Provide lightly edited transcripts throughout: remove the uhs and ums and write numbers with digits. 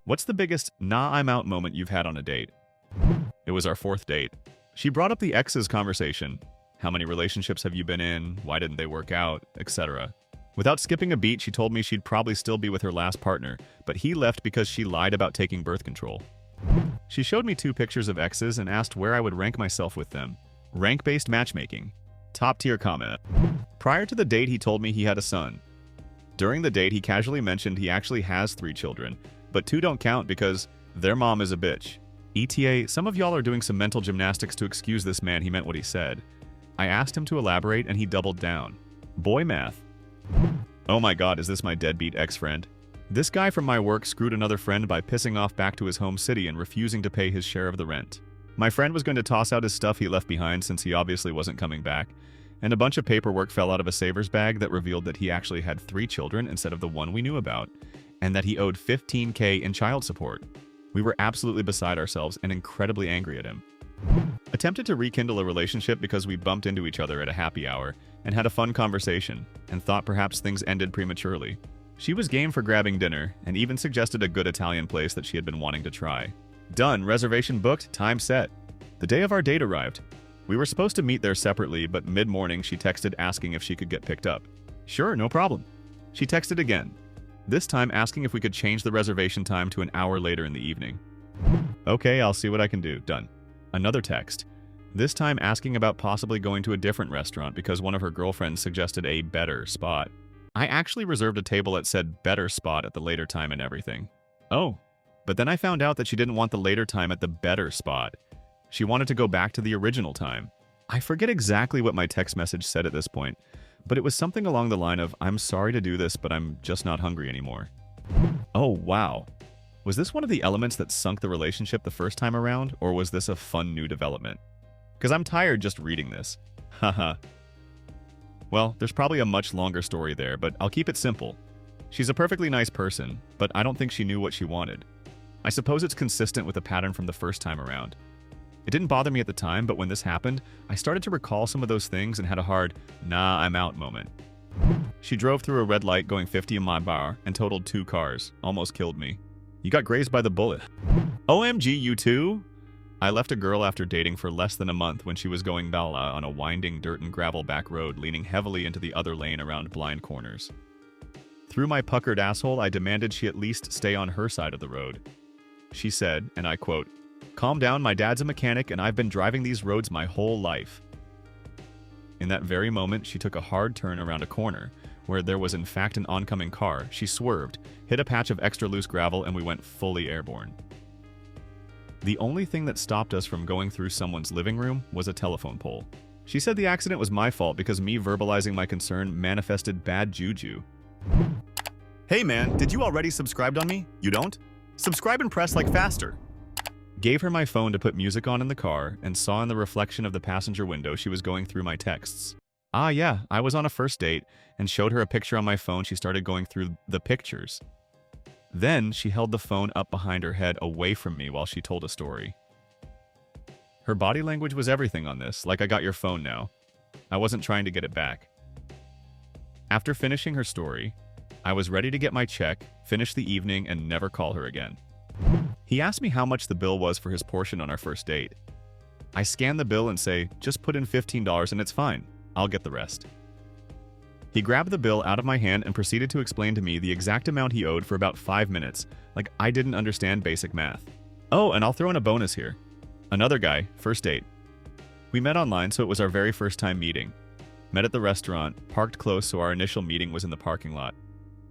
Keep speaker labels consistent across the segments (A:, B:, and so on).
A: What's the biggest "nah, I'm out" moment you've had on a date? It was our fourth date. She brought up the exes conversation. How many relationships have you been in? Why didn't they work out? Etc. Without skipping a beat, she told me she'd probably still be with her last partner, but he left because she lied about taking birth control. She showed me 2 pictures of exes and asked where I would rank myself with them. Rank-based matchmaking. Top tier comment. Prior to the date, he told me he had a son. During the date, he casually mentioned he actually has 3 children, but 2 don't count because their mom is a bitch. ETA, some of y'all are doing some mental gymnastics to excuse this man. He meant what he said. I asked him to elaborate and he doubled down. Boy math. Oh my god, is this my deadbeat ex-friend? This guy from my work screwed another friend by pissing off back to his home city and refusing to pay his share of the rent. My friend was going to toss out his stuff he left behind since he obviously wasn't coming back, and a bunch of paperwork fell out of a saver's bag that revealed that he actually had 3 children instead of the one we knew about, and that he owed $15K in child support. We were absolutely beside ourselves and incredibly angry at him. Attempted to rekindle a relationship because we bumped into each other at a happy hour and had a fun conversation and thought perhaps things ended prematurely. She was game for grabbing dinner and even suggested a good Italian place that she had been wanting to try. Done, reservation booked, time set. The day of our date arrived. We were supposed to meet there separately, but mid-morning she texted asking if she could get picked up. Sure, no problem. She texted again, this time asking if we could change the reservation time to an hour later in the evening. Okay, I'll see what I can do. Done. Another text, this time asking about possibly going to a different restaurant because one of her girlfriends suggested a better spot. I actually reserved a table at said better spot at the later time and everything. Oh, but then I found out that she didn't want the later time at the better spot. She wanted to go back to the original time. I forget exactly what my text message said at this point, but it was something along the line of, I'm sorry to do this, but I'm just not hungry anymore. Oh, wow. Was this one of the elements that sunk the relationship the first time around, or was this a fun new development? Because I'm tired just reading this. Haha. Well, there's probably a much longer story there, but I'll keep it simple. She's a perfectly nice person, but I don't think she knew what she wanted. I suppose it's consistent with the pattern from the first time around. It didn't bother me at the time, but when this happened, I started to recall some of those things and had a hard, nah, I'm out moment. She drove through a red light going 50 in my bar and totaled 2 cars. Almost killed me. You got grazed by the bullet. OMG, you too? I left a girl after dating for less than a month when she was going bala on a winding dirt and gravel back road leaning heavily into the other lane around blind corners. Through my puckered asshole, I demanded she at least stay on her side of the road. She said, and I quote, "Calm down, my dad's a mechanic and I've been driving these roads my whole life." In that very moment, she took a hard turn around a corner, where there was in fact an oncoming car. She swerved, hit a patch of extra loose gravel, and we went fully airborne. The only thing that stopped us from going through someone's living room was a telephone pole. She said the accident was my fault because me verbalizing my concern manifested bad juju. Hey man, did you already subscribe on me? You don't? Subscribe and press like faster. Gave her my phone to put music on in the car and saw in the reflection of the passenger window she was going through my texts. Ah yeah, I was on a first date and showed her a picture on my phone. She started going through the pictures. Then she held the phone up behind her head away from me while she told a story. Her body language was everything on this, like I got your phone now. I wasn't trying to get it back. After finishing her story, I was ready to get my check, finish the evening, and never call her again. He asked me how much the bill was for his portion on our first date. I scan the bill and say, just put in $15 and it's fine. I'll get the rest. He grabbed the bill out of my hand and proceeded to explain to me the exact amount he owed for about 5 minutes, like I didn't understand basic math. Oh, and I'll throw in a bonus here. Another guy, first date. We met online, so it was our very first time meeting. Met at the restaurant, parked close, so our initial meeting was in the parking lot.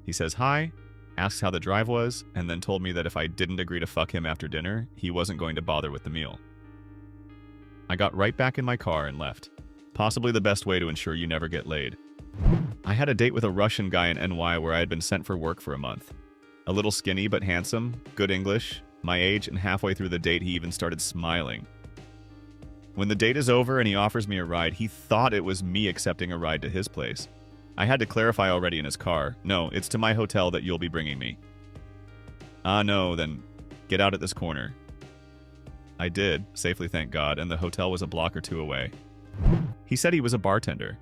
A: He says hi, asks how the drive was, and then told me that if I didn't agree to fuck him after dinner, he wasn't going to bother with the meal. I got right back in my car and left. Possibly the best way to ensure you never get laid. I had a date with a Russian guy in NY where I had been sent for work for a month. A little skinny but handsome, good English, my age, and halfway through the date he even started smiling. When the date is over and he offers me a ride, he thought it was me accepting a ride to his place. I had to clarify already in his car, no, it's to my hotel that you'll be bringing me. Ah no, then get out at this corner. I did, safely thank God, and the hotel was a block or 2 away. He said he was a bartender.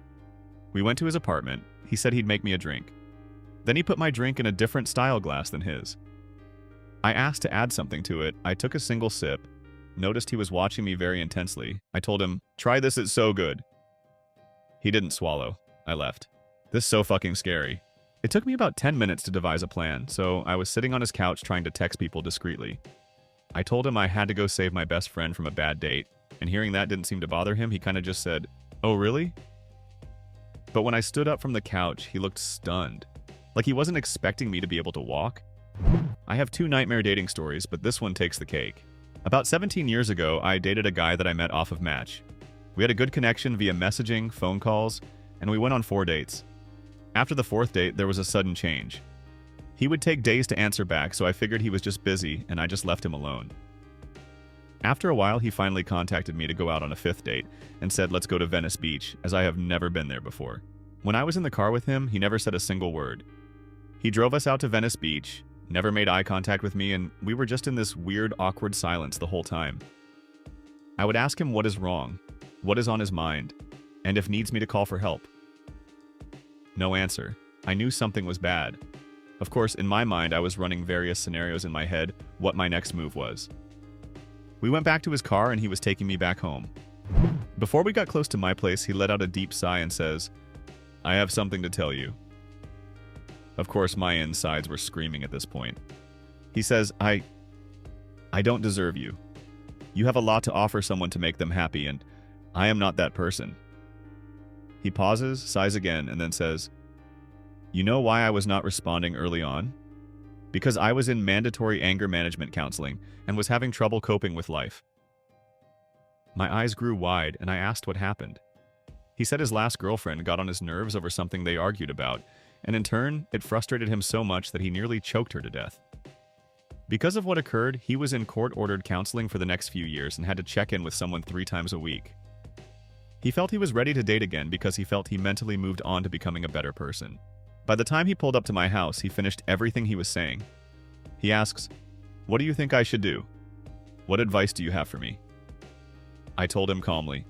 A: We went to his apartment. He said he'd make me a drink. Then he put my drink in a different style glass than his. I asked to add something to it. I took a single sip, noticed he was watching me very intensely. I told him, "Try this, it's so good." He didn't swallow. I left. This is so fucking scary. It took me about 10 minutes to devise a plan, so I was sitting on his couch trying to text people discreetly. I told him I had to go save my best friend from a bad date, and hearing that didn't seem to bother him. He kind of just said, "Oh, really?" But when I stood up from the couch, he looked stunned, like he wasn't expecting me to be able to walk. I have 2 nightmare dating stories, but this one takes the cake. About 17 years ago, I dated a guy that I met off of Match. We had a good connection via messaging, phone calls, and we went on 4 dates. After the 4th date, there was a sudden change. He would take days to answer back, so I figured he was just busy, and I just left him alone. After a while, he finally contacted me to go out on a 5th date and said, "Let's go to Venice Beach," as I have never been there before. When I was in the car with him, he never said a single word. He drove us out to Venice Beach, never made eye contact with me, and we were just in this weird, awkward silence the whole time. I would ask him what is wrong, what is on his mind, and if needs me to call for help. No answer. I knew something was bad. Of course, in my mind, I was running various scenarios in my head, what my next move was. We went back to his car and he was taking me back home. Before we got close to my place, he let out a deep sigh and says, "I have something to tell you." Of course, my insides were screaming at this point. He says, I don't deserve you. You have a lot to offer someone to make them happy, and I am not that person." He pauses, sighs again, and then says, "You know why I was not responding early on? Because I was in mandatory anger management counseling and was having trouble coping with life." My eyes grew wide, and I asked what happened. He said his last girlfriend got on his nerves over something they argued about, and in turn, it frustrated him so much that he nearly choked her to death. Because of what occurred, he was in court-ordered counseling for the next few years and had to check in with someone 3 times a week. He felt he was ready to date again because he felt he mentally moved on to becoming a better person. By the time he pulled up to my house, he finished everything he was saying. He asks, "What do you think I should do? What advice do you have for me?" I told him calmly,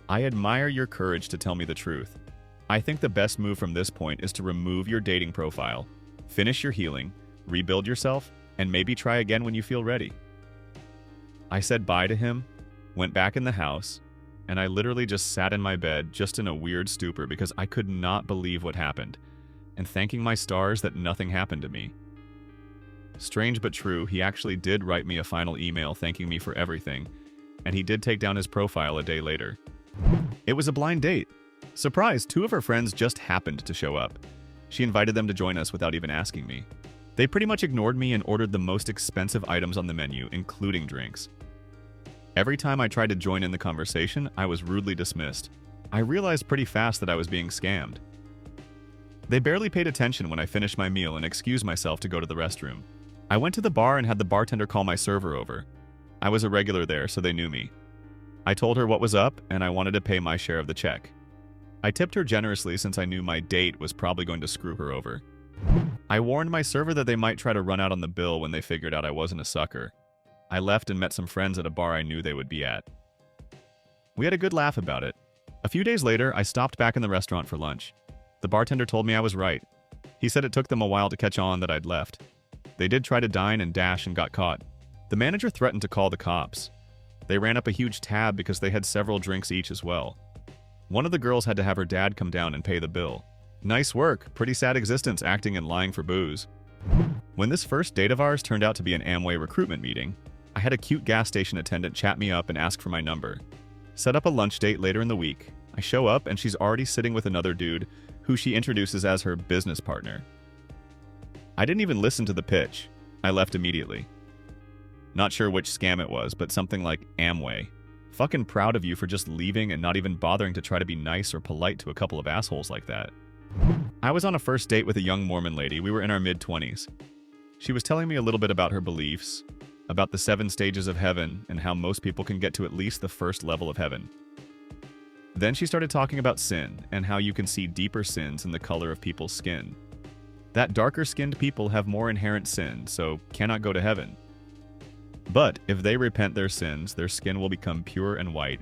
A: "I admire your courage to tell me the truth. I think the best move from this point is to remove your dating profile, finish your healing, rebuild yourself, and maybe try again when you feel ready." I said bye to him, went back in the house, and I literally just sat in my bed, just in a weird stupor because I could not believe what happened, and thanking my stars that nothing happened to me. Strange but true, he actually did write me a final email thanking me for everything, and he did take down his profile a day later. It was a blind date. Surprise, 2 of her friends just happened to show up. She invited them to join us without even asking me. They pretty much ignored me and ordered the most expensive items on the menu, including drinks. Every time I tried to join in the conversation, I was rudely dismissed. I realized pretty fast that I was being scammed. They barely paid attention when I finished my meal and excused myself to go to the restroom. I went to the bar and had the bartender call my server over. I was a regular there, so they knew me. I told her what was up, and I wanted to pay my share of the check. I tipped her generously since I knew my date was probably going to screw her over. I warned my server that they might try to run out on the bill when they figured out I wasn't a sucker. I left and met some friends at a bar I knew they would be at. We had a good laugh about it. A few days later, I stopped back in the restaurant for lunch. The bartender told me I was right. He said it took them a while to catch on that I'd left. They did try to dine and dash and got caught. The manager threatened to call the cops. They ran up a huge tab because they had several drinks each as well. One of the girls had to have her dad come down and pay the bill. Nice work, pretty sad existence acting and lying for booze. When this first date of ours turned out to be an Amway recruitment meeting, I had a cute gas station attendant chat me up and ask for my number. Set up a lunch date later in the week. I show up and she's already sitting with another dude who she introduces as her business partner. I didn't even listen to the pitch. I left immediately. Not sure which scam it was, but something like Amway. Fucking proud of you for just leaving and not even bothering to try to be nice or polite to a couple of assholes like that. I was on a first date with a young Mormon lady. We were in our mid-20s. She was telling me a little bit about her beliefs, about the 7 stages of heaven, and how most people can get to at least the first level of heaven. Then she started talking about sin, and how you can see deeper sins in the color of people's skin. That darker-skinned people have more inherent sin, so cannot go to heaven. But if they repent their sins, their skin will become pure and white,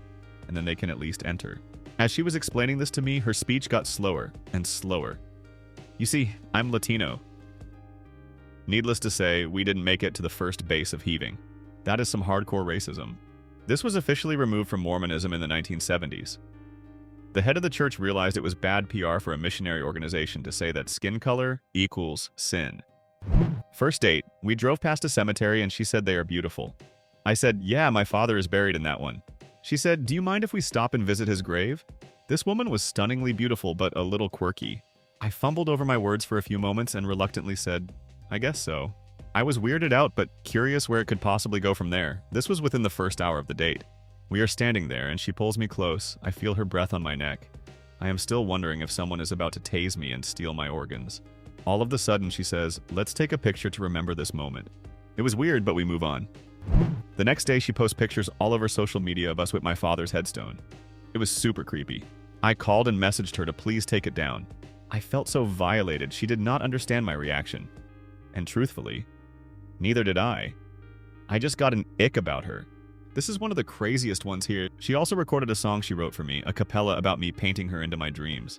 A: and then they can at least enter. As she was explaining this to me, her speech got slower and slower. You see, I'm Latino. Needless to say, we didn't make it to the first base of heaving. That is some hardcore racism. This was officially removed from Mormonism in the 1970s. The head of the church realized it was bad PR for a missionary organization to say that skin color equals sin. First date, we drove past a cemetery and she said they are beautiful. I said, yeah, my father is buried in that one. She said, do you mind if we stop and visit his grave? This woman was stunningly beautiful but a little quirky. I fumbled over my words for a few moments and reluctantly said, I guess so. I was weirded out but curious where it could possibly go from there. This was within the first hour of the date. We are standing there and she pulls me close. I feel her breath on my neck. I am still wondering if someone is about to tase me and steal my organs. All of a sudden she says, let's take a picture to remember this moment. It was weird, but we move on. The next day she posts pictures all over social media of us with my father's headstone. It was super creepy. I called and messaged her to please take it down. I felt so violated. She did not understand my reaction. And truthfully, neither did I. I just got an ick about her. This is one of the craziest ones here. She also recorded a song she wrote for me, a cappella about me painting her into my dreams.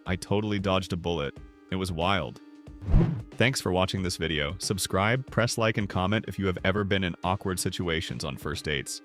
A: I totally dodged a bullet. It was wild. Thanks for watching this video. Subscribe, press like, and comment if you have ever been in awkward situations on first dates.